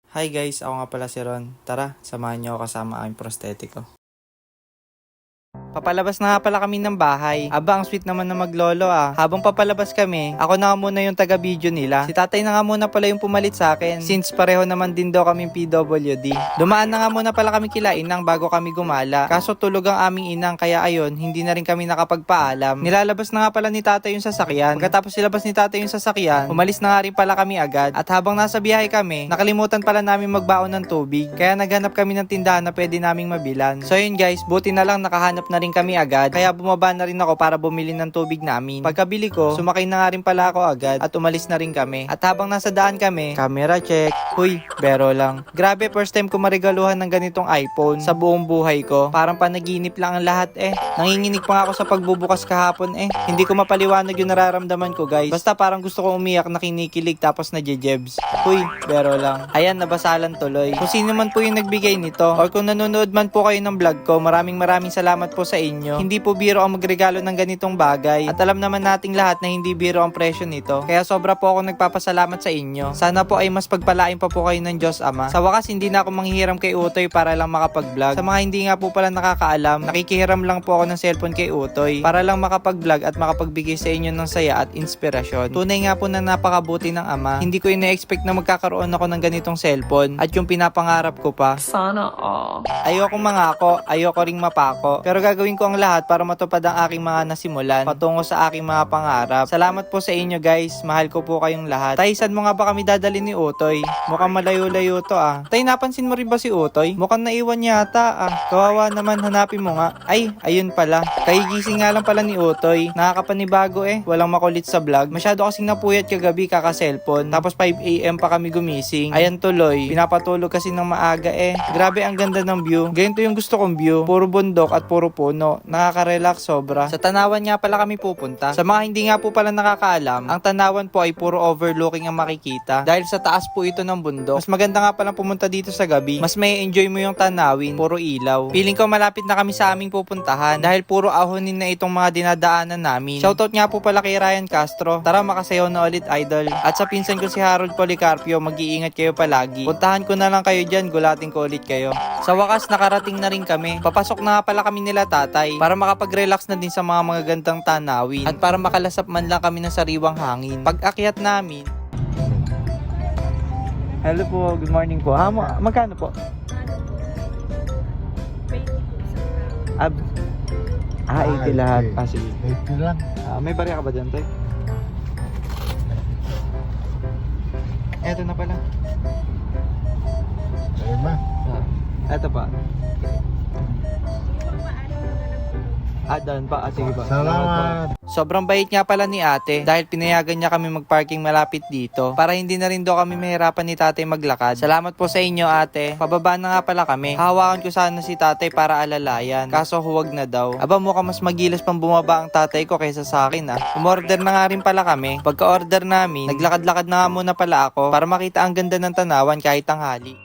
Hi guys, ako nga pala si Ron. Tara, samahan niyo ako kasama ang prostetiko. Papalabas na nga pala kami ng bahay. Aba, ang sweet naman na maglolo ah. Habang papalabas kami, ako na nga muna yung taga-video nila. Si tatay na nga muna pala yung pumalit sa akin. Since pareho naman din daw kaming PWD. Dumaan na nga muna pala kami kila inang bago kami gumala. Kaso tulog ang aming inang kaya ayon, hindi na rin kami nakapagpaalam. Nilalabas na nga pala ni tatay yung sasakyan. Pagkatapos silabas ni tatay yung sasakyan, umalis na nga rin pala kami agad. At habang nasa biyahe kami, nakalimutan pala namin magbaon ng tubig. Kaya naghanap kami ng tindahan na pwede naming mabilan. So yun guys, buti na lang nakahanap na rin kami agad, kaya bumaba na rin ako para bumili ng tubig namin. Pagkabili ko, sumakay na nga rin pala ako agad at umalis na rin kami. At habang nasa daan kami, camera check. Huy, bero lang. Grabe, first time ko marigaluhan ng ganitong iPhone sa buong buhay ko. Parang panaginip lang ang lahat eh. Nanginginig pa nga ako sa pagbubukas kahapon eh. Hindi ko mapaliwanag yung nararamdaman ko guys. Basta parang gusto ko umiyak na kinikilig tapos na jejebs. Huy, bero lang. Ayan, nabasalan tuloy. Kung sino man po yung nagbigay nito or kung nanonood man po kayo ng vlog ko, maraming salamat po sa inyo. Hindi po biro ang magregalo ng ganitong bagay at alam naman nating lahat na hindi biro ang presyo nito. Kaya sobra po ako nagpapasalamat sa inyo. Sana po ay mas pagpalain pa po kayo ng Diyos Ama. Sa wakas hindi na ako manghihiram kay Utoy para lang makapag-vlog. Sa mga hindi nga po pala nakakaalam, nakikihiram lang po ako ng cellphone kay Utoy para lang makapag-vlog at makapagbigay sa inyo ng saya at inspirasyon. Tunay nga po na napakabuti ng Ama. Hindi ko ina-expect na magkakaroon ako ng ganitong cellphone at yung pinapangarap ko pa. Sana all. Ayoko mangako, ayoko ring mapako. Pero gagawin ko ang lahat para matupad ang aking mga nasimulan patungo sa aking mga pangarap. Salamat po sa inyo guys. Mahal ko po kayong lahat. Tay, saan mo nga ba kami dadali ni Utoy? Mukhang malayo-layo to ah. Tay, napansin mo rin ba si Utoy? Mukhang naiwan yata ah. Kawawa naman, hanapin mo nga. Ay, ayun pala. Kahigising nga lang pala ni Utoy. Nakakapanibago eh. Walang makulit sa vlog. Masyado kasing napuyat kagabi kaka-cellphone. Tapos 5 AM pa kami gumising. Ayan tuloy. Pinapatulog kasi ng maaga eh. Grabe ang ganda ng view. Ganito yung gusto kong view. Puro bundok at puro puno. Nakaka-relax sobra. Sa Tanawan nga pala kami pupunta. Sa mga hindi nga po pala nakakaalam, ang Tanawan po ay puro overlooking ang makikita. Dahil sa taas po ito ng bundok. Mas maganda nga palang pumunta dito sa gabi. Mas may enjoy mo yung tanawin. Puro ilaw. Feeling ko malapit na kami sa aming pupuntahan. Dahil puro ahonin na itong mga dinadaanan namin. Shoutout nga po pala kay Ryan Castro. Tara makasayaw na ulit idol. At sa pinsan ko si Harold Policarpio, mag-iingat kayo palagi. Puntahan ko na lang kayo dyan. Gulatin ko ulit kayo. Sa wakas nakarating na rin kami. Papasok na nga pala kami nila tatay para makapag-relax na din sa mga magagandang tanawin at para makalasap man lang kami ng sariwang hangin. Pag-akyat namin. Hello po, good morning po. Magkano po? Ab 80 lahat. Sige. 80 lang. May barya ka ba dyan, Tay? Eto na pala. Ayun ba? Eto pa. Doon pa. Sige pa. Salamat. Sobrang bait nga pala ni ate dahil pinayagan niya kami mag-parking malapit dito para hindi na rin daw kami mahirapan ni tatay maglakad. Salamat po sa inyo ate. Pababa na nga pala kami. Hawakan ko sana si tatay para alalayan. Kaso huwag na daw. Aba mukhang mas magilas pang bumaba ang tatay ko kaysa sa akin ah. Umorder na nga rin pala kami. Pagka-order namin, naglakad-lakad na nga muna pala ako para makita ang ganda ng Tanawan kahit tanghali.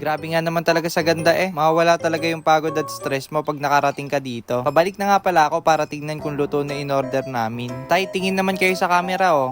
Grabe nga naman talaga sa ganda eh. Mawawala talaga yung pagod at stress mo pag nakarating ka dito. Pabalik na nga pala ako para tignan kung luto na in-order namin. Tay, tingin naman kayo sa camera oh.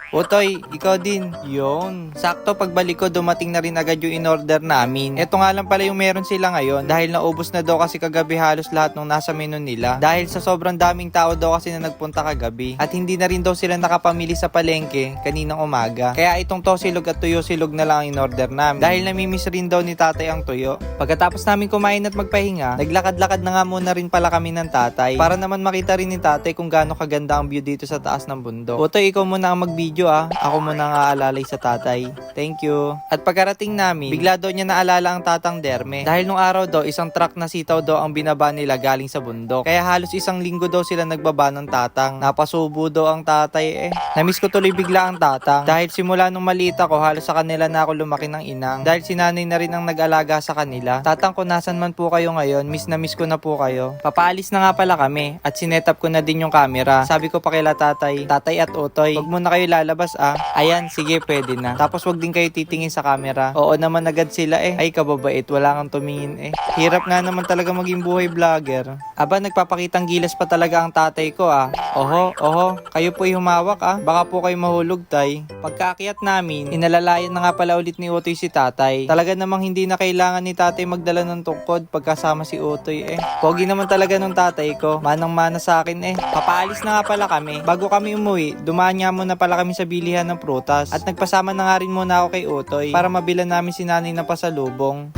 Utoy, ikaw din. Yun. Sakto pagbalik ko, dumating na rin agad yung in-order namin. Ito nga lang pala yung meron sila ngayon dahil naubos na daw kasi kagabi halos lahat ng nasa menu nila. Dahil sa sobrang daming tao daw kasi na nagpunta kagabi. At hindi na rin daw sila nakapamili sa palengke kaninang umaga. Kaya itong tosilog at tuyo silog na lang ang in-order namin. Dahil namimiss rin daw ni tatay ang tuyo. Pagkatapos namin kumain at magpahinga, naglakad-lakad na nga muna rin pala kami ng tatay. Para naman makita rin ni tatay kung gaano kaganda ang view dito sa taas ng bundok. Utoy, ikaw muna ang mag-video ah. Ako muna nga alalay sa tatay. Thank you. At pagkarating namin, bigla daw niya naalala ang tatang Derme. Dahil nung araw daw, isang truck na sitaw daw ang binaba nila galing sa bundok. Kaya halos isang linggo daw sila nagbaba ng tatang. Napasubo daw ang tatay eh. Namiss ko tuloy bigla ang tatang. Dahil simula nung maliit ako, halos sa kanila na ako lumaki ng inang. Dahil si nanay na rin ang nag-alaga sa kanila. Tatang ko, nasan man po kayo ngayon? Miss na miss ko na po kayo. Papaalis na nga pala kami. At sinetap ko na din yung camera. Sabi ko pa kila tatay, tatay at Utoy, wag mo na kayo lalabas lalabas Ayan, sige, pwede na. Tapos wag din kayo titingin sa camera. Oo naman agad sila Ay, kababait, wala kang tumingin Hirap nga naman talaga maging buhay vlogger. Aba, nagpapakitang gilas pa talaga ang tatay ko Oho, kayo po'y humawak Baka po kayo mahulog, tay. Pagkaakyat namin, inalalayan na nga pala ulit ni Utoy si tatay. Talaga namang hindi na kailangan ni tatay magdala ng tungkod pagkasama si Utoy Pogi naman talaga nung tatay ko. Manang-mana sa akin Papaalis na nga pala kami. Bago kami umuwi, dumaan nga muna pala kami sa bilihan ng prutas. At nagpasama na nga rin muna ako kay Utoy para mabilan namin si nanay na pasalubong.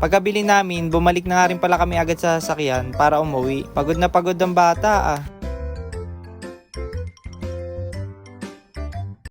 Pagkabili namin, bumalik na nga rin pala kami agad sa sasakyan para umuwi. Pagod na pagod ang bata